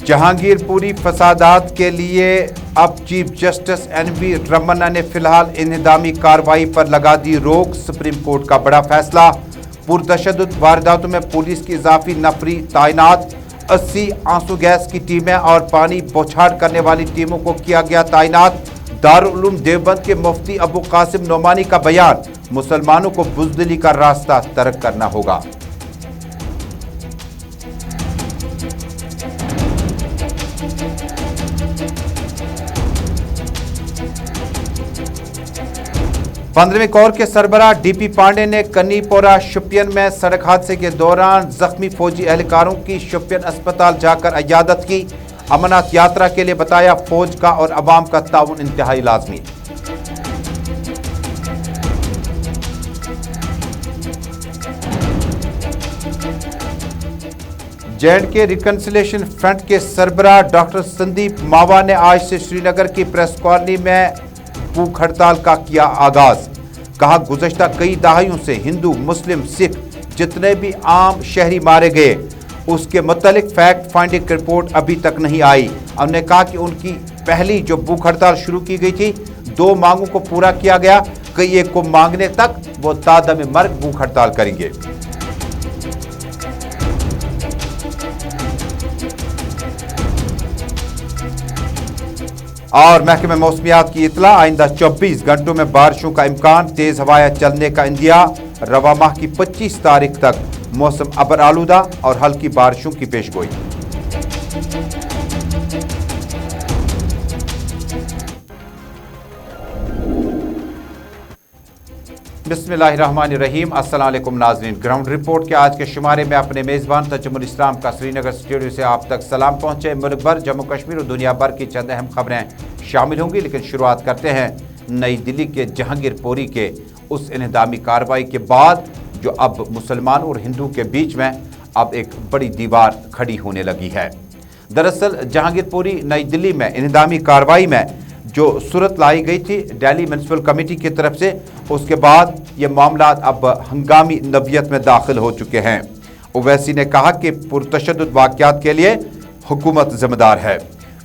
जहांगीर पुरी फसादात के लिए अब चीफ जस्टिस एन.वी. रमन्ना ने फिलहाल इंतजामी कार्रवाई पर लगा दी रोक। सुप्रीम कोर्ट का बड़ा फैसला। पुरतशद्दुद वारदातों में पुलिस की इजाफी नफरी तैनात। 80 आंसू गैस की टीमें और पानी बौछार करने वाली टीमों को किया गया तैनात। दारुल उलूम देवबंद के मुफ्ती अबू कासिम नोमानी का बयान, मुसलमानों को बुज़दिली का रास्ता तर्क करना होगा। पंद्रहवीं कोर के सरबराह डीपी पांडे ने कन्नीपोरा शोपियन में सड़क हादसे के दौरान जख्मी फौजी एहलकारों की शोपियन अस्पताल जाकर इयादत की। अमरनाथ यात्रा के लिए बताया फौज का और अवाम का ताउन इंतहाई लाजमी। जे.एंड.के रिकंसिलिएशन फ्रंट के सरबराह डॉक्टर संदीप मावा ने आज से श्रीनगर की प्रेस कॉलोनी में भूख हड़ताल का किया आगाज। कहा, गुज़श्ता कई दहाइयों से हिंदू, मुस्लिम, सिख जितने भी आम शहरी मारे गए उसके मुतालिक फैक्ट फाइंडिंग रिपोर्ट अभी तक नहीं आई। उन्होंने कहा कि उनकी पहली जो भूख हड़ताल शुरू की गई थी 2 मांगों को पूरा किया गया, कई एक को मांगने तक वो तादम मर्ग भूख हड़ताल करेंगे। और महकमे मौसमियात की इतला, आइंदा 24 घंटों में बारिशों का इम्कान, तेज हवाएं चलने का इंदिया। रवा माह की 25 तारीख तक मौसम अबर आलूदा और हल्की बारिशों की पेशगोई। बिस्मिल्लाहिर्रहमानिर्रहीम। अस्सलाम वालेकुम नाज़रीन, ग्राउंड रिपोर्ट के आज के शुमारे में अपने मेज़बान तजुमुल इस्लाम का श्रीनगर स्टूडियो से आप तक सलाम पहुंचे। मुल्क भर, जम्मू कश्मीर और दुनिया भर की चंद अहम खबरें शामिल होंगी, लेकिन शुरुआत करते हैं नई दिल्ली के जहांगीर पुरी के उस इंतजामी कार्रवाई के बाद जो अब मुसलमान और हिंदू के बीच में अब एक बड़ी दीवार खड़ी होने लगी है। दरअसल जहांगीर पुरी नई दिल्ली में इंतजामी कार्रवाई में जो सूरत लाई गई थी दिल्ली म्यूनसिपल कमेटी की तरफ से, उसके बाद ये मामला अब हंगामी नवियत में दाखिल हो चुके हैं। ओवैसी ने कहा कि पुरतशद्दुद वाक़यात के लिए हुकूमत जिम्मेदार है।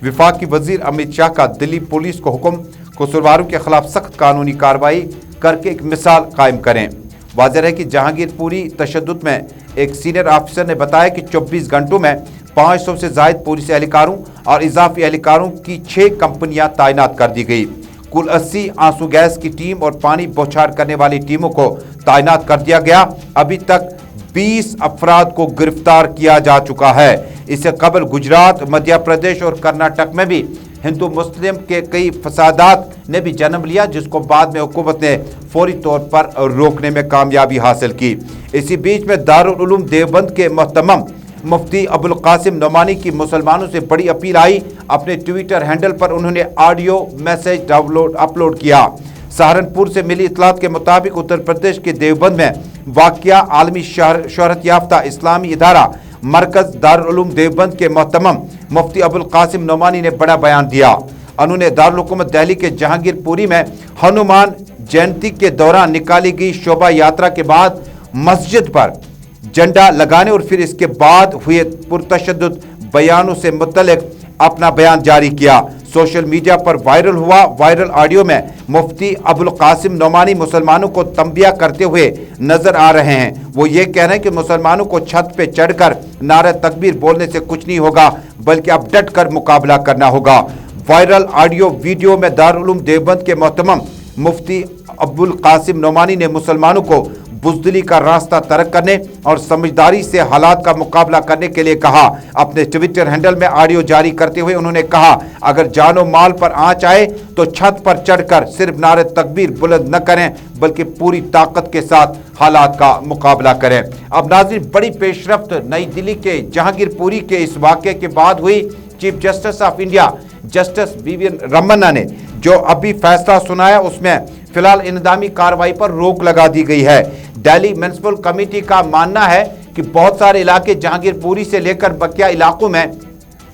वफाकी वजीर अमित शाह का दिल्ली पुलिस को हुक्म, कसूरवारों के खिलाफ सख्त कानूनी कार्रवाई करके एक मिसाल कायम करें। वाज़ेह है कि जहांगीर पुरी तशद्दुद में एक सीनियर ऑफिसर ने बताया कि 24 घंटों में 500 से ज़ायद पुलिस एहलकारों और इजाफी एहलकारों की 6 कंपनियां तैनात कर दी गई। कुल 80 आंसू गैस की टीम और पानी बौछार करने वाली टीमों को तैनात कर दिया गया। अभी तक 20 अफराद को गिरफ्तार किया जा चुका है। इससे कबल गुजरात, मध्य प्रदेश और कर्नाटक में भी हिंदू मुस्लिम के कई फसादात ने भी जन्म लिया, जिसको बाद में हुकूमत ने फौरी तौर पर रोकने में कामयाबी हासिल की। इसी बीच में दारुल उलूम देवबंद के मोहतरम मुफ्ती अबुल कासिम नोमानी की मुसलमानों से बड़ी अपील आई। अपने ट्विटर हैंडल पर उन्होंने ऑडियो मैसेज अपलोड किया। सहारनपुर से मिली इतलात के मुताबिक उत्तर प्रदेश के देवबंद में वाक़या आलमी शोहरत याफ्ता इस्लामी इदारा मरकज़ दारुल उलूम देवबंद के मोहतरम मुफ्ती अबुल कासिम नोमानी ने बड़ा बयान दिया। उन्होंने दारुल हुकूमत दिल्ली के जहांगीर पुरी में हनुमान जयंती के दौरान निकाली गई शोभा यात्रा के बाद मस्जिद पर झंडा लगाने और फिर इसके बाद हुए पुरतशद्दुद बयानों से मुतल्लिक अपना बयान जारी किया। सोशल मीडिया पर वायरल ऑडियो में मुफ्ती अबुल कासिम नोमानी मुसलमानों को तंबिया करते हुए नजर आ रहे हैं। वो ये कह रहे हैं कि मुसलमानों को छत पे चढ़कर नारे तकबीर बोलने से कुछ नहीं होगा, बल्कि अब डट कर मुकाबला करना होगा। वायरल ऑडियो वीडियो में दारुल उलूम देवबंद के मोहतरम मुफ्ती अबुल कासिम नोमानी ने मुसलमानों को बुज़दिली का रास्ता तर्क करने और समझदारी से हालात का मुकाबला करने के लिए कहा। अपने ट्विटर हैंडल में ऑडियो जारी करते हुए उन्होंने कहा, अगर जानो माल पर आंच आए तो छत पर चढ़कर सिर्फ नारे तकबीर बुलंद न करें, बल्कि पूरी ताकत के साथ हालात का मुकाबला करें। अब नाज़रीन, बड़ी पेशरफ्त नई दिल्ली के जहांगीर पुरी के इस वाक़े के बाद हुई। Chief justice of India justice V V. Ramanna ने जो अभी फैसला सुनाया, उसमें फिलहाल इंतजामी कार्रवाई पर रोक लगा दी गई है। दिल्ली म्यूनसिपल कमेटी का मानना है कि बहुत सारे इलाके जहांगीर पुरी से लेकर बकिया इलाकों में,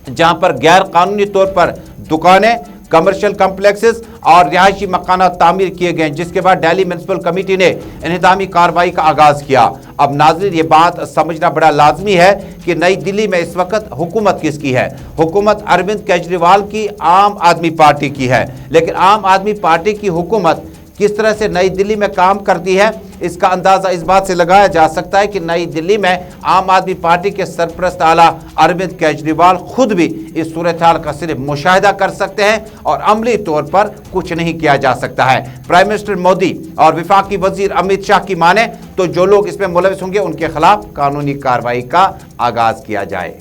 जहां पर गैर कानूनी तौर पर दुकानें, कमर्शियल कम्प्लेक्सेस और रिहायशी मकानात तामीर किए गए, जिसके बाद दिल्ली म्युनिसिपल कमेटी ने इंतजामी कार्रवाई का आगाज किया। अब नाज़रीन, ये बात समझना बड़ा लाजमी है कि नई दिल्ली में इस वक्त हुकूमत किसकी है। हुकूमत अरविंद केजरीवाल की आम आदमी पार्टी की है, लेकिन आम आदमी पार्टी की हुकूमत किस तरह से नई दिल्ली में काम करती है, इसका अंदाज़ा इस बात से लगाया जा सकता है कि नई दिल्ली में आम आदमी पार्टी के सरपरस्त आला अरविंद केजरीवाल खुद भी इस सूरत हाल का सिर्फ मुशाहिदा कर सकते हैं और अमली तौर पर कुछ नहीं किया जा सकता है। प्राइम मिनिस्टर मोदी और वफाकी वजीर अमित शाह की माने तो जो लोग इसमें मुलविस होंगे उनके खिलाफ कानूनी कार्रवाई का आगाज किया जाए।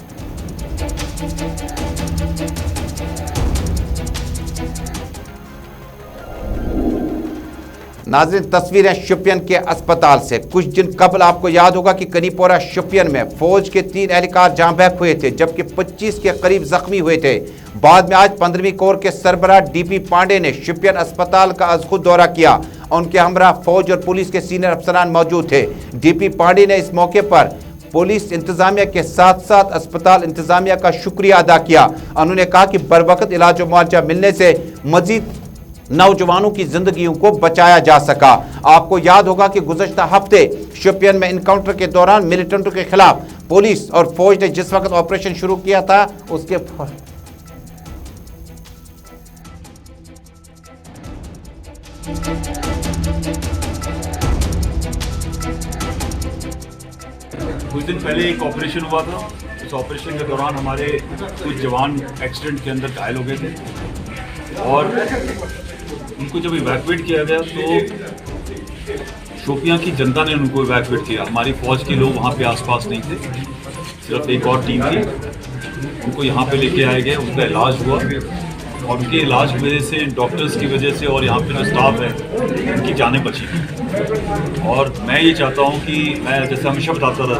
नाज़रीन, तस्वीरें शोपियान के अस्पताल से। कुछ दिन कबल आपको याद होगा कि कनीपोरा शोपियान में फौज के 3 एहलकार जाँ बहक हुए थे, जबकि 25 के करीब जख्मी हुए थे। बाद में आज 15वीं कोर के सरबराह डीपी पांडे ने शोपियान अस्पताल का आज खुद दौरा किया। उनके हमरा फौज और पुलिस के सीनियर अफसरान मौजूद थे। डीपी पांडे ने इस मौके पर पुलिस इंतजामिया के साथ साथ अस्पताल इंतजामिया का शुक्रिया अदा किया। उन्होंने कहा कि बरवक्त इलाज और मुआवजा मिलने से मजीद नौजवानों की जिंदगियों को बचाया जा सका। आपको याद होगा कि गुज़श्ता हफ्ते शोपियान में इनकाउंटर के दौरान मिलिटेंटों के खिलाफ पुलिस और फौज ने जिस वक्त ऑपरेशन शुरू किया था उसके कुछ दिन पहले एक ऑपरेशन हुआ था। इस ऑपरेशन के दौरान हमारे कुछ जवान एक्सीडेंट के अंदर घायल हो गए थे और उनको जब इवैक्यूएट किया गया तो शोपियां की जनता ने उनको इवैक्यूएट किया। हमारी फौज के लोग वहाँ पे आसपास नहीं थे, सिर्फ एक और टीम थी। उनको यहाँ पे लेके आए गए, उनका इलाज हुआ और उनके इलाज की वजह से, डॉक्टर्स की वजह से और यहाँ पे जो स्टाफ है उनकी जानें बची। और मैं ये चाहता हूँ कि मैं जैसे हमेशा बताता था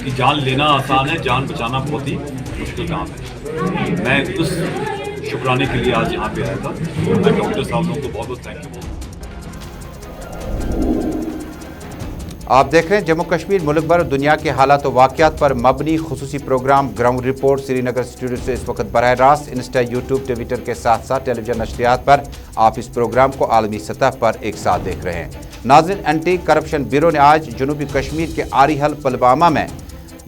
कि जान लेना आसान है, जान बचाना बहुत ही मुश्किल काम है। मैं उस शुक्राने के लिए आज यहाँ पे आया था। मैं डॉक्टर साहब लोगों को बहुत बहुत थैंक यू। आप देख रहे हैं जम्मू कश्मीर मुल्क भर दुनिया के हालात व वाक़यात पर मबनी खुसूसी programme ground report Srinagar studio से इस वक्त बराह रास्त इंस्टा, यूट्यूब, ट्विटर के साथ साथ टेलीविजन नशरियात पर आप इस प्रोग्राम को आलमी सतह पर एक साथ देख रहे हैं। नाज़रीन, एंटी करप्शन ब्यूरो ने आज जनूबी कश्मीर के आरिहल पुलवामा में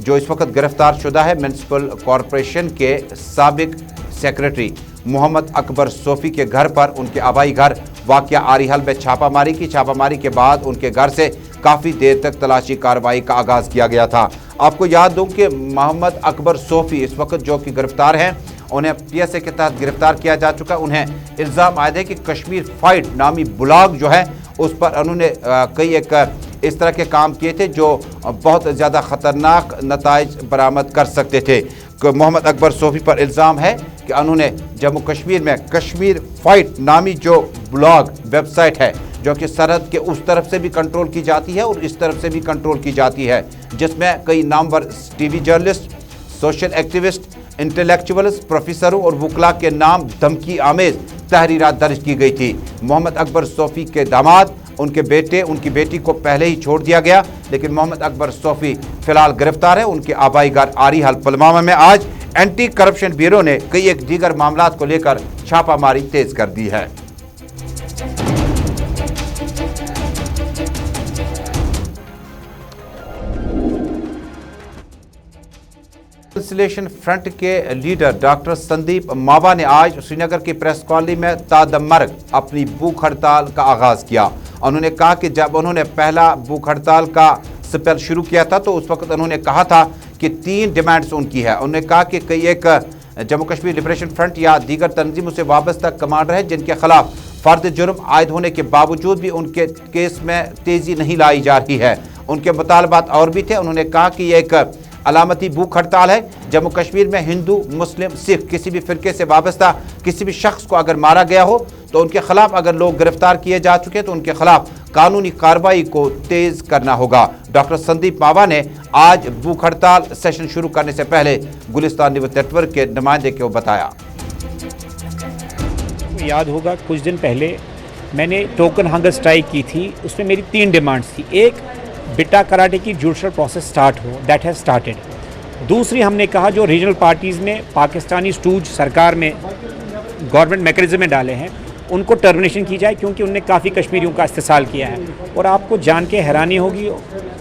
जो इस वक्त गिरफ्तार शुदा है म्यूनसिपल कॉरपोरेशन के साबिक सेक्रेटरी मोहम्मद अकबर सोफ़ी के घर पर, उनके आबाई घर वाक़या आरिहल में छापामारी की। छापामारी के बाद उनके घर से काफ़ी देर तक तलाशी कार्रवाई का आगाज़ किया गया था। आपको याद दूं कि मोहम्मद अकबर सोफ़ी इस वक्त जो कि गिरफ्तार हैं, उन्हें PSA के तहत गिरफ्तार किया जा चुका। उन्हें इल्ज़ाम आयद है कि कश्मीर फाइट नामी ब्लॉग जो है उस पर उन्होंने कई एक इस तरह के काम किए थे जो बहुत ज़्यादा ख़तरनाक नताइज बरामद कर सकते थे। मोहम्मद अकबर सोफ़ी पर इल्ज़ाम है कि उन्होंने जम्मू कश्मीर में कश्मीर फाइट नामी जो ब्लॉग वेबसाइट है जो कि सरहद के उस तरफ से भी कंट्रोल की जाती है और इस तरफ से भी कंट्रोल की जाती है, जिसमें कई Namvar TV journalist, social activist, intellectuals, प्रोफेसरों और वकला के नाम धमकी आमेज तहरीरात दर्ज की गई थी। मोहम्मद अकबर सोफ़ी के दामाद, उनके बेटे, उनकी बेटी को पहले ही छोड़ दिया गया, लेकिन मोहम्मद अकबर सोफ़ी फिलहाल गिरफ्तार है। उनके आबाई घर आरिहल पुलवामा में आज एंटी करप्शन ब्यूरो ने कई एक दीगर मामलात को लेकर छापामारी तेज कर दी है। रिकंसिलिएशन फ्रंट के लीडर डॉक्टर संदीप मावा ने आज श्रीनगर की प्रेस कॉलोनी में तादमर्ग अपनी भूख हड़ताल का आगाज़ किया। उन्होंने कहा कि जब उन्होंने पहला भूख हड़ताल का स्पेल शुरू किया था तो उस वक्त उन्होंने कहा था कि 3 डिमांड्स उनकी है। उन्होंने कहा कि कई एक जम्मू कश्मीर लिबरेशन फ्रंट या दीगर तंजीमों से वाबस्ता कमांडर है जिनके खिलाफ फर्द जुर्म आयद होने के बावजूद भी उनके केस में तेज़ी नहीं लाई जा रही है। उनके मुतालबात और भी थे। उन्होंने कहा कि यह एक अलामती भूख हड़ताल है। जम्मू कश्मीर में हिंदू, मुस्लिम, सिख किसी भी फ़िरके से वाबस्ता किसी भी शख्स को अगर मारा गया हो तो उनके खिलाफ, अगर लोग गिरफ्तार किए जा चुके तो उनके खिलाफ कानूनी कार्रवाई को तेज़ करना होगा। डॉक्टर संदीप मावा ने आज भूख हड़ताल सेशन शुरू करने से पहले गुलिस्तान न्यूज़ नेटवर्क के नुमाइंदे को बताया। याद होगा कुछ दिन पहले मैंने टोकन हंगर स्ट्राइक की थी, उसमें मेरी 3 डिमांड्स थी। एक, बिट्टा कराटे की जुडिशल प्रोसेस स्टार्ट हो, दैट हैज़ स्टार्टेड। दूसरी, हमने कहा जो रीजनल पार्टीज़ में पाकिस्तानी स्टूज सरकार में गवर्नमेंट मैकेनिज्म में डाले हैं उनको टर्मिनेशन की जाए, क्योंकि उनने काफ़ी कश्मीरियों का इस्तेसाल किया है। और आपको जान के हैरानी होगी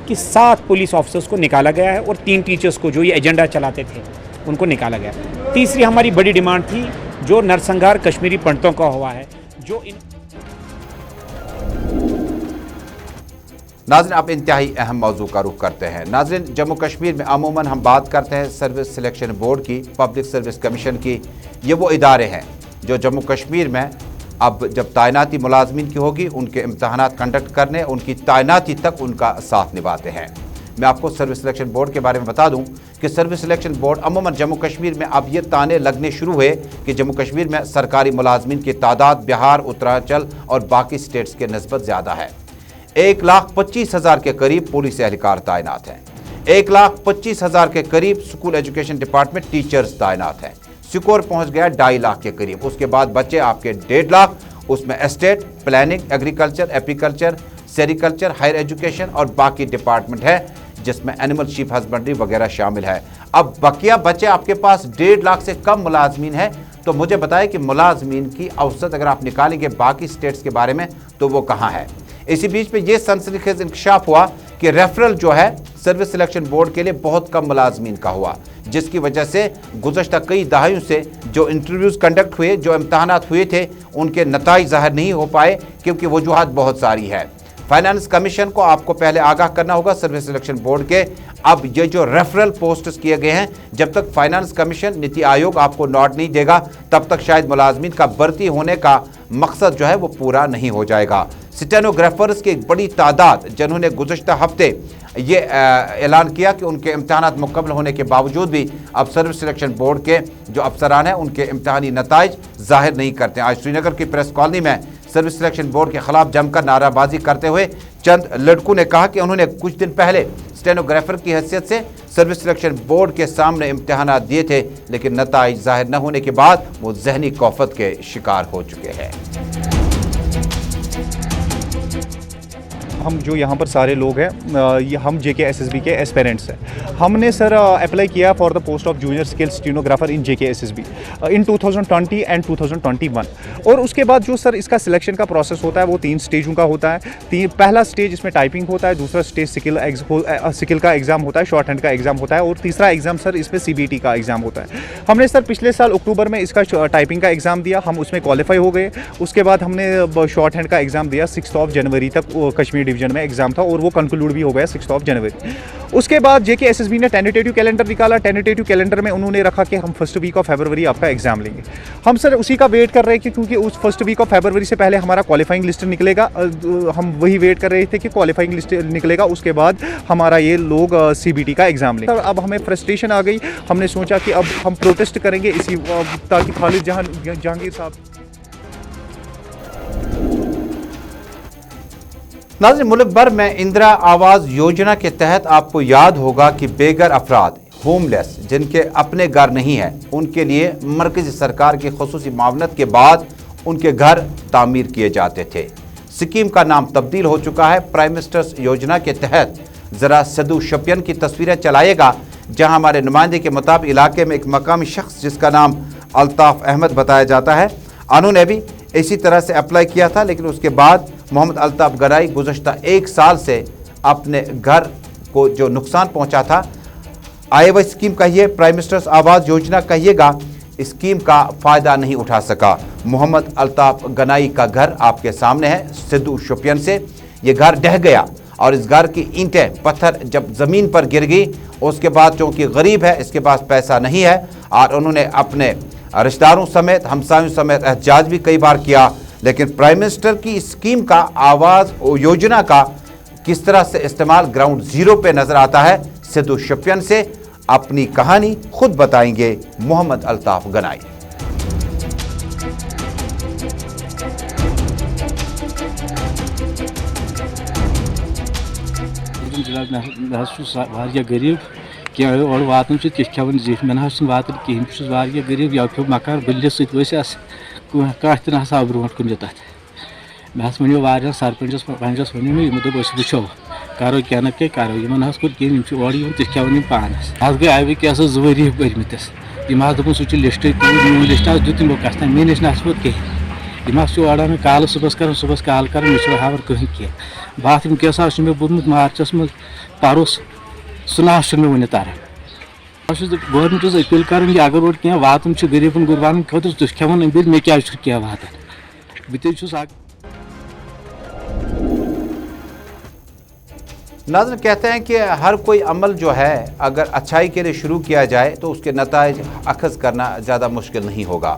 कि 7 पुलिस ऑफिसर्स को निकाला गया है और 3 टीचर्स को जो ये एजेंडा चलाते थे उनको निकाला गया। तीसरी हमारी बड़ी डिमांड थी जो नरसंहार कश्मीरी पंडितों का हुआ है, जो इन नाज़रीन अब इंतहाई अहम मौजू का रुख करते हैं। नाज़रीन जम्मू कश्मीर में अमूमन हम बात करते हैं सर्विस सिलेक्शन बोर्ड की, पब्लिक सर्विस कमीशन की। ये वो इदारे हैं जो जम्मू कश्मीर में अब जब तैनाती मुलाजमीन की होगी उनके इम्तहानात कंडक्ट करने, उनकी तैनाती तक उनका साथ निभाते हैं। मैं आपको सर्विस सिलेक्शन बोर्ड के बारे में बता दूं कि सर्विस सिलेक्शन बोर्ड अमूमन जम्मू कश्मीर में अब ये ताने लगने शुरू हुए कि जम्मू कश्मीर में सरकारी मुलाजमीन की तादाद बिहार, उत्तरांचल और बाकी स्टेट्स के निस्बत ज़्यादा है। 1,25,000 के करीब पुलिस एहलकार तैनात हैं, 1,25,000 के करीब स्कूल एजुकेशन डिपार्टमेंट टीचर्स तैनात हैं। सिकोर पहुंच गया 2.5 लाख के करीब। उसके बाद बच्चे आपके 1.5 लाख, उसमें estate, planning, agriculture, apiculture, sericulture, higher education और बाकी डिपार्टमेंट है जिसमें एनिमल शीप हस्बेंड्री वगैरह शामिल है। अब बकिया बच्चे आपके पास 1.5 लाख से कम मुलाजमीन है, तो मुझे बताएं कि मुलाजमीन की औसत अगर आप निकालेंगे बाकी स्टेट्स के बारे में तो वो कहाँ है। इसी बीच में ये सनसनीखेज इंकशाफ हुआ कि रेफरल जो है सर्विस सिलेक्शन बोर्ड के लिए बहुत कम मुलाजमीन का हुआ, जिसकी वजह से गुज़श्ता कई दहाइयों से जो इंटरव्यूज़ कंडक्ट हुए, जो इम्तहानात हुए थे, उनके नताइज ज़ाहिर नहीं हो पाए क्योंकि वजूहात बहुत सारी है। फाइनेंस कमीशन को आपको पहले आगाह करना होगा सर्विस सिलेक्शन बोर्ड के। अब ये जो रेफरल पोस्ट्स किए गए हैं, जब तक फाइनेंस कमीशन, नीति आयोग आपको नोट नहीं देगा तब तक शायद मुलाजमीन का भर्ती होने का मकसद जो है वो पूरा नहीं हो जाएगा। स्टेनोग्राफर्स की एक बड़ी तादाद जिन्होंने गुज़श्ता हफ्ते ये ऐलान किया कि उनके इम्तहानात मुकम्मल होने के बावजूद भी अब सर्विस सिलेक्शन बोर्ड के जो अफसरान हैं उनके इम्तहानी नताइज ज़ाहिर नहीं करते। आज श्रीनगर की प्रेस कॉलोनी में सर्विस सिलेक्शन बोर्ड के खिलाफ जमकर नाराबाजी करते हुए चंद लड़कों ने कहा कि उन्होंने कुछ दिन पहले स्टेनोग्राफर की हैसियत से सर्विस सिलेक्शन बोर्ड के सामने इम्तहानात दिए थे, लेकिन नताइज ज़ाहिर न होने के बाद वो जहनी खौफत के शिकार हो चुके हैं। हम जो यहाँ पर सारे लोग हैं ये हम JKSSB के एस्पेरेंट्स हैं। हमने सर अप्लाई किया for the post of junior skill stenographer in JKSSB in 2020 and 2021। और उसके बाद जो सर इसका सिलेक्शन का प्रोसेस होता है वो 3 स्टेजों का होता है। पहला स्टेज इसमें टाइपिंग होता है, दूसरा स्टेज स्किल का एग्ज़ाम होता है, शॉर्ट हैंड का एग्ज़ाम होता है, और तीसरा एग्ज़ाम सर इसमें CBT का एग्ज़ाम होता है। हमने सर पिछले साल अक्टूबर में इसका टाइपिंग का एग्ज़ाम दिया, हम उसमें क्वालिफाई हो गए। उसके बाद हमने शॉर्ट हैंड का एग्ज़ाम दिया, 6 जनवरी तक कश्मीर डिवीजन में एग्जाम था और वो कंक्लूड भी हो गया 6 जनवरी। उसके बाद JKSSB ने टेंटेटिव कैलेंडर निकाला। टेंटेटिव कैलेंडर में उन्होंने रखा कि हम 1 वीक ऑफ फरवरी आपका एग्जाम लेंगे। हम सर उसी का वेट कर रहे हैं क्योंकि उस 1 वीक ऑफ फरवरी से पहले हमारा क्वालिफाइंग लिस्ट निकलेगा। हम वही वेट कर रहे थे कि क्वालिफाइंग लिस्ट निकलेगा, उसके बाद हमारा ये लोग CBT का एग्जाम लेंगे। सर अब हमें फ्रस्ट्रेशन आ गई, हमने सोचा कि अब हम प्रोटेस्ट करेंगे इसी ताकि खालिद जहांगीर साहब। नाज़रीन मुल्क भर में इंदिरा आवास योजना के तहत आपको याद होगा कि बेघर अफराद, होमलेस जिनके अपने घर नहीं है, उनके लिए मरकज़ी सरकार की खुसूसी मावनत के बाद उनके घर तामीर किए जाते थे। स्कीम का नाम तब्दील हो चुका है। प्राइम मिनिस्टर्स योजना के तहत ज़रा सदू शपियन की तस्वीरें चलाएगा, जहां हमारे नुमाइंदे के मुताबिक इलाके में एक मकामी शख्स जिसका नाम अल्ताफ़ अहमद बताया जाता है, उन्होंने भी इसी तरह से अप्लाई किया था, लेकिन उसके बाद मोहम्मद अल्ताफ़ गनाई गुज़श्ता 1 साल से अपने घर को जो नुकसान पहुंचा था, आईवाई स्कीम कहिए, प्राइम मिनिस्टर्स आवास योजना कहिएगा, स्कीम का फ़ायदा नहीं उठा सका। मोहम्मद अल्ताफ़ गनाई का घर आपके सामने है, सिद्धू शोपियन से। ये घर ढह गया और इस घर की ईंटें पत्थर जब ज़मीन पर गिर गई, उसके बाद चूँकि गरीब है, इसके पास पैसा नहीं है, और उन्होंने अपने रिश्तेदारों समेत, हमसायों समेत एहतजाज भी कई बार किया, लेकिन प्राइम मिनिस्टर की स्कीम का, आवास योजना का किस तरह से इस्तेमाल ग्राउंड ज़ीरो पे नज़र आता है। सिद्धू शपियन से अपनी कहानी खुद बताएंगे मोहम्मद अल्ताफ़ गनाई। गरीब क्या और वातन खेवन जीत मे वातन कहें गरीब यौ मकान बल्लिस सस कत ना ब्रोट कुन तथ मे वो सरपंचस पंचस वन दोप वो करो क्या ना क्या करो इन कोर कहें और तथ पानस गई अब क्या 2 वरी भरमत दोपन सह लिस्ट मेन लिस्ट दित तमो कस मेन लिस्ट ना कहीं ओड़ान कॉल सुबह कॉल कर मे हावर कहीं कह बाथरूम केस मे बोलमुत मार्चस मज परोस सह ना मे वन तरह गवर्नमेंट अपील कर अगर और क्या वातन गरीबन गुरबान खुद तुम खेवान अम्बिल मे क्या क्या वातान बह नाज़रीन कहते हैं कि हर कोई अमल जो है अगर अच्छाई के लिए शुरू किया जाए तो उसके नताइज अखज़ करना ज़्यादा मुश्किल नहीं होगा।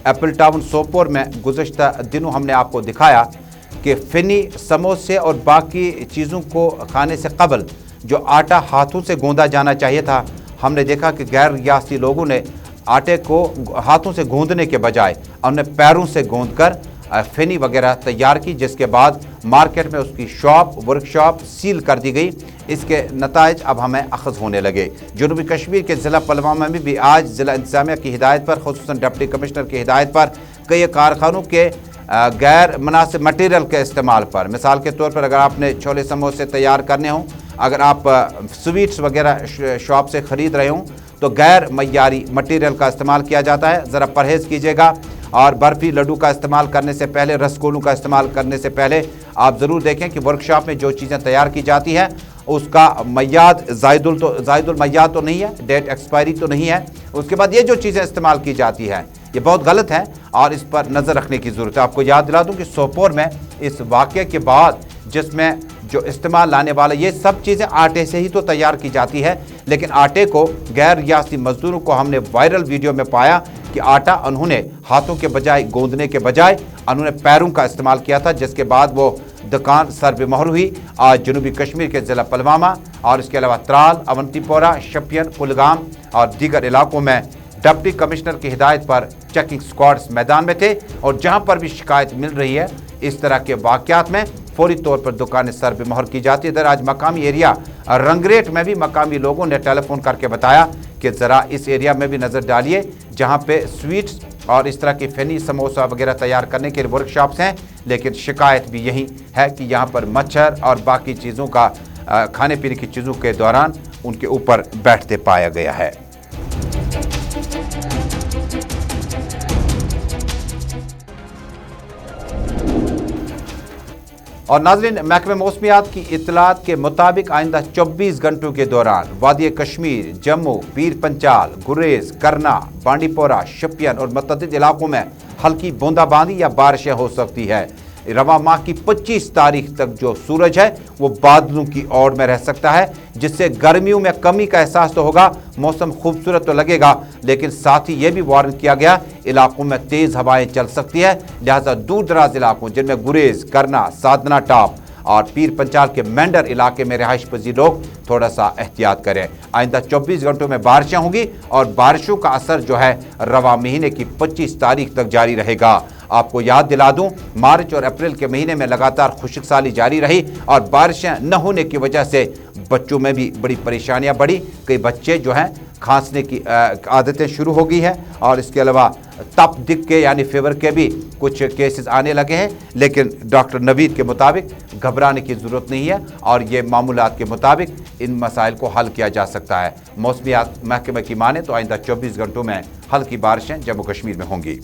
एप्पल टाउन सोपोर में गुज़श्ता दिनों हमने आपको दिखाया कि फ़िनी समोसे और बाकी चीज़ों को खाने से कबल जो आटा हाथों से गूंदा जाना चाहिए था, हमने देखा कि गैर रियासती लोगों ने आटे को हाथों से गूंदने के बजाय उन्हें पैरों से गूंद कर फ़िनी वगैरह तैयार की, जिसके बाद मार्केट में उसकी शॉप वर्कशॉप सील कर दी गई। इसके नताइज अब हमें अखज़ होने लगे। जनूबी कश्मीर के ज़िला पुलवामा में भी आज ज़िला इंतज़ामिया की हिदायत पर, खुसूसन डिप्टी कमिश्नर की हिदायत पर कई कारखानों के गैर मुनासिब मटीरियल के इस्तेमाल पर, मिसाल के तौर पर अगर आपने छोले समोसे तैयार करने हों, अगर आप स्वीट्स वगैरह शॉप से ख़रीद रहे हों तो गैर मयारी मटीरियल का इस्तेमाल किया जाता है। ज़रा परहेज़ कीजिएगा। और बर्फ़ी लड्डू का इस्तेमाल करने से पहले, रसगुल्लों का इस्तेमाल करने से पहले आप ज़रूर देखें कि वर्कशॉप में जो चीज़ें तैयार की जाती हैं उसका मयाद ज़ायदुल मयाद तो नहीं है, डेट एक्सपायरी तो नहीं है। उसके बाद ये जो चीज़ें इस्तेमाल की जाती हैं ये बहुत गलत है और इस पर नज़र रखने की ज़रूरत है। आपको याद दिला दूँ कि सोपोर में इस वाक़े के बाद जिसमें जो इस्तेमाल लाने वाला ये सब चीज़ें आटे से ही तो तैयार की जाती है, लेकिन आटे को गैर रियासती मजदूरों को हमने वायरल वीडियो में पाया कि आटा उन्होंने हाथों के बजाय गूंदने के बजाय उन्होंने पैरों का इस्तेमाल किया था, जिसके बाद वो दुकान सर बेमोहर हुई। आज जनूबी कश्मीर के ज़िला पुलवामा और इसके अलावा त्राल, अवंतीपोरा, शपियन, कुलगाम और दीगर इलाकों में डिप्टी कमिश्नर की हिदायत पर चेकिंग स्क्वाड्स मैदान में थे और जहां पर भी शिकायत मिल रही है इस तरह के वाक़यात में फौरी तौर पर दुकानें सर बेमोहर की जाती है। इधर आज मकामी एरिया रंगरेट में भी मकामी लोगों ने टेलीफोन करके बताया कि ज़रा इस एरिया में भी नज़र डालिए जहां पे स्वीट्स और इस तरह की फ़िनी समोसा वगैरह तैयार करने के वर्कशॉप्स हैं, लेकिन शिकायत भी यही है कि यहाँ पर मच्छर और बाकी चीज़ों का खाने पीने की चीज़ों के दौरान उनके ऊपर बैठते पाया गया है। और नाज़रीन, महकमे मौसमियात की इत्तलात के मुताबिक आइंदा 24 घंटों के दौरान वादी कश्मीर, जम्मू, पीर पंचाल, गुरेज, करना, बांडीपोरा, शपियन और मुतअद्दिद इलाकों में हल्की बूंदाबांदी या बारिशें हो सकती है। रवा माह की 25 तारीख तक जो सूरज है वो बादलों की ओर में रह सकता है, जिससे गर्मियों में कमी का एहसास तो होगा, मौसम खूबसूरत तो लगेगा, लेकिन साथ ही ये भी वार्न किया गया इलाकों में तेज़ हवाएं चल सकती है। लिहाजा दूर दराज इलाकों जिनमें गुरेज, करना, साधना टॉप और पीर पंचाल के मेंढर इलाके में रिहाइश पजीर लोग थोड़ा सा एहतियात करें। आइंदा 24 घंटों में बारिशें होंगी और बारिशों का असर जो है रवा महीने की 25 तारीख तक जारी रहेगा। आपको याद दिला दूं, मार्च और अप्रैल के महीने में लगातार खुशकसाली जारी रही और बारिशें न होने की वजह से बच्चों में भी बड़ी परेशानियां बढ़ी। कई बच्चे जो हैं खांसने की आदतें शुरू हो गई हैं और इसके अलावा तप दिक के यानी फीवर के भी कुछ केसेस आने लगे हैं, लेकिन डॉक्टर नवीद के मुताबिक घबराने की ज़रूरत नहीं है और ये मामूलात के मुताबिक इन मसाइल को हल किया जा सकता है। मौसमियात महकमे की माने तो आइंदा 24 घंटों में हल्की बारिशें जम्मू कश्मीर में होंगी।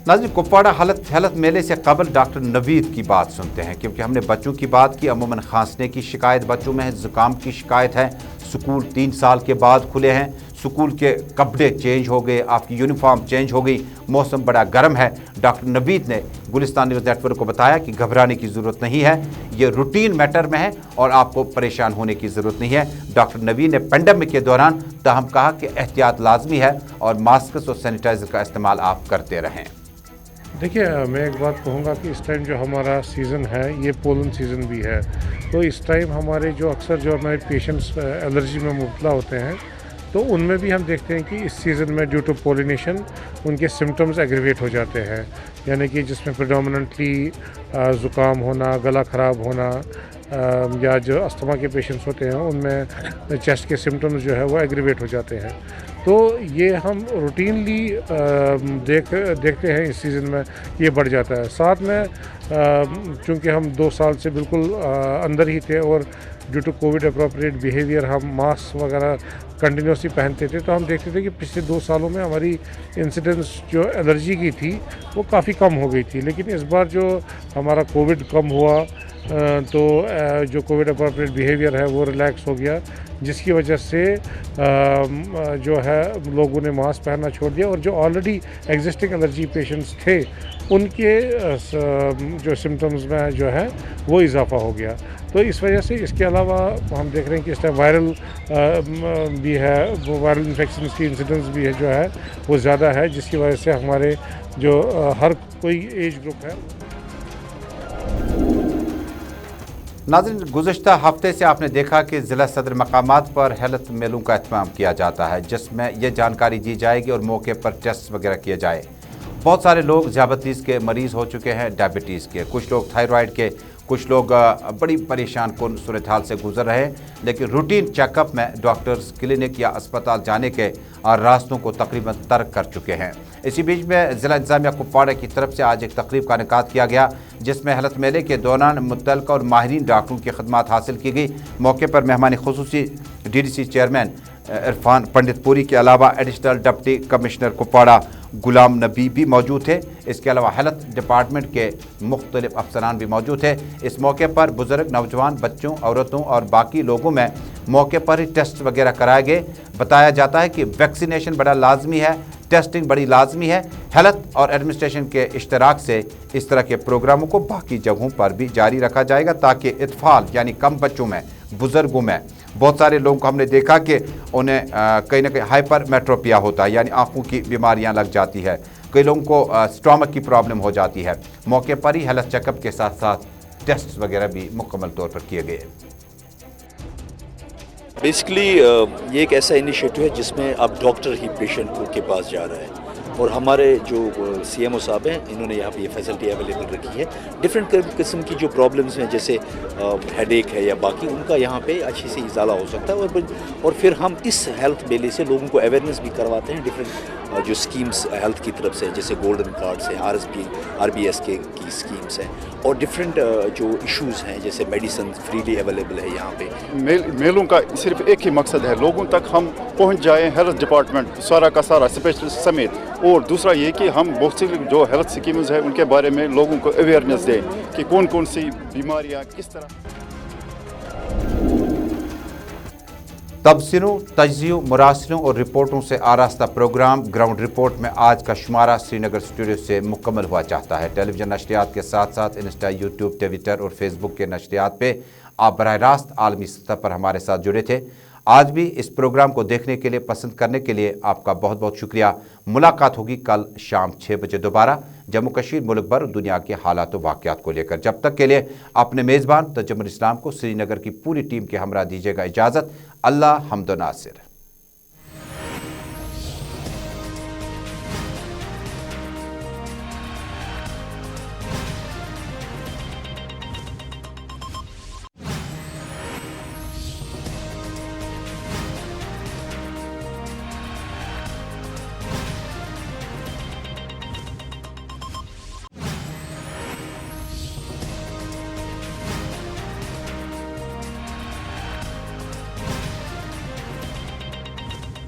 नाज़रीन, कुपवाड़ा हेल्थ मेले से कबल डॉक्टर नवीद की बात सुनते हैं, क्योंकि हमने बच्चों की बात की। अमूमन खांसने की शिकायत बच्चों में है, ज़ुकाम की शिकायत है। स्कूल 3 साल के बाद खुले हैं, स्कूल के कपड़े चेंज हो गए, आपकी यूनिफॉर्म चेंज हो गई, मौसम बड़ा गर्म है। डॉक्टर नवीद ने गुलिस्तान न्यूज़ नेटवर्क को बताया कि घबराने की ज़रूरत नहीं है, ये रूटीन मैटर में है और आपको परेशान होने की ज़रूरत नहीं है। डॉक्टर नवीद ने पेंडेमिक के दौरान ताहम कहा कि एहतियात लाजमी है और मास्क और सैनिटाइज़र का इस्तेमाल आप करते रहें। देखिए, मैं एक बात कहूँगा कि इस टाइम जो हमारा सीज़न है ये पोलन सीज़न भी है, तो इस टाइम हमारे जो अक्सर जो हमारे पेशेंट्स एलर्जी में मुब्तला होते हैं तो उनमें भी हम देखते हैं कि इस सीज़न में ड्यू टू पोलिनेशन उनके सिम्टम्स एग्रीवेट हो जाते हैं, यानी कि जिसमें प्रेडोमिनेंटली ज़ुकाम होना, गला ख़राब होना या जो अस्थमा के पेशेंट्स होते हैं उनमें चेस्ट के सिम्टम्स जो है वो एग्रीवेट हो जाते हैं। तो ये हम रूटीनली देखते हैं इस सीज़न में ये बढ़ जाता है। साथ में चूँकि हम 2 साल से बिल्कुल अंदर ही थे और due to COVID appropriate behaviour हम मास्क वगैरह कंटिन्यूसली पहनते थे, तो हम देखते थे कि पिछले 2 सालों में हमारी इंसिडेंस जो एलर्जी की थी वो काफ़ी कम हो गई थी। लेकिन इस बार जो हमारा कोविड कम हुआ तो जो कोविड अप्रोप्रिएट बिहेवियर है वो रिलैक्स हो गया, जिसकी वजह से जो है लोगों ने मास्क पहनना छोड़ दिया और जो ऑलरेडी एग्जिस्टिंग एलर्जी पेशेंट्स थे उनके जो सिम्टम्स में जो है वो इजाफा हो गया। तो इस वजह से इसके अलावा हम देख रहे हैं कि इस टाइम वायरल भी है, वो वायरल इन्फेक्शन की इंसिडेंस भी है जो है वो ज़्यादा है, जिसकी वजह से हमारे जो हर कोई एज ग्रुप है। नाज़रीन, गुज़श्ता हफ्ते से आपने देखा कि ज़िला सदर मकामात पर हेल्थ मेलों का एहतमाम किया जाता है, जिसमें यह जानकारी दी जाएगी और मौके पर टेस्ट वगैरह किए जाए। बहुत सारे लोग ज़ियाबतीस के मरीज़ हो चुके हैं, डायबिटीज़ के, कुछ लोग थायराइड के, कुछ लोग बड़ी परेशान कुन सूरत हाल से गुजर रहे हैं, लेकिन रूटीन चेकअप में डॉक्टर्स क्लिनिक या अस्पताल जाने के रास्तों को तकरीबन तर्क कर चुके हैं। इसी बीच में ज़िला इंतज़ामिया कुपवाड़ा की तरफ से आज एक तकरीब का इनेकाद किया गया, जिसमें हेल्थ मेले के दौरान मुतल्लिका और माहिरीन डॉक्टरों की खदमात हासिल की गई। मौके पर मेहमान खुसूसी DDC चेयरमैन इरफान पंडितपुरी के अलावा additional deputy commissioner Kupwara Ghulam Nabi भी मौजूद थे। इसके अलावा हेल्थ डिपार्टमेंट के मुख्तलिफ अफसरान भी मौजूद थे। इस मौके पर बुजुर्ग, नौजवान, बच्चों, औरतों और बाकी लोगों में मौके पर ही टेस्ट वगैरह कराए गए। बताया जाता है कि वैक्सीनेशन बड़ा लाजमी है, टेस्टिंग बड़ी लाजमी है। हेल्थ और एडमिनिस्ट्रेशन के इश्तराक से इस तरह के प्रोग्रामों को बाकी जगहों पर भी जारी रखा जाएगा, ताकि इत्फाल यानी कम बच्चों में, बुजुर्गों में, बहुत सारे लोगों को हमने देखा कि उन्हें कहीं ना कहीं हाइपर मेट्रोपिया होता है, यानी आंखों की बीमारियां लग जाती है, कई लोगों को स्टमक की प्रॉब्लम हो जाती है। मौके पर ही हेल्थ चेकअप के साथ साथ टेस्ट वगैरह भी मुकम्मल तौर पर किए गए। बेसिकली ये एक ऐसा इनिशिएटिव है जिसमें अब डॉक्टर ही पेशेंट के पास जा रहा है, और हमारे जो CMO साहब हैं इन्होंने यहाँ पे ये फैसिलिटी अवेलेबल रखी है। डिफरेंट किस्म की जो प्रॉब्लम्स हैं जैसे हेडेक है या बाकी, उनका यहाँ पे अच्छे से इजाला हो सकता है। और फिर हम इस हेल्थ मेले से लोगों को अवेयरनेस भी करवाते हैं डिफरेंट जो स्कीम्स हेल्थ की तरफ से, जैसे गोल्डन कार्ड्स हैं, RBS की स्कीम्स हैं, और डिफरेंट जो इश्यूज़ हैं जैसे मेडिसिन फ्रीली अवेलेबल है यहाँ पे। मेलों का सिर्फ एक ही मकसद है, लोगों तक हम पहुँच जाएँ, हेल्थ डिपार्टमेंट सारा का सारा स्पेशलिस्ट समेत, और दूसरा ये कि हम बहुत सी जो हेल्थ स्कीम्स हैं उनके बारे में लोगों को अवेयरनेस दें कि कौन कौन सी बीमारियां किस तरह। तबसरों, तज्ज़ियों, मुरासलों और रिपोर्टों से आरास्ता प्रोग्राम ग्राउंड रिपोर्ट में आज का शुमारा श्रीनगर स्टूडियो से मुकम्मल हुआ चाहता है। टेलीविज़न नशरियात के साथ साथ इंस्टा, यूट्यूब, ट्विटर और फेसबुक के नशरियात पे आप बराह रास्त आलमी सतह पर हमारे साथ जुड़े थे। आज भी इस प्रोग्राम को देखने के लिए, पसंद करने के लिए आपका बहुत बहुत शुक्रिया। मुलाकात होगी कल शाम 6 बजे दोबारा जम्मू कश्मीर, मुल्क भर और दुनिया के हालात व वाक़यात को लेकर। जब तक के लिए अपने मेज़बान तजम्मुल इस्लाम को श्रीनगर की पूरी टीम के हमरा दीजिएगा इजाज़त। अल्लाह हम्द व नासिर।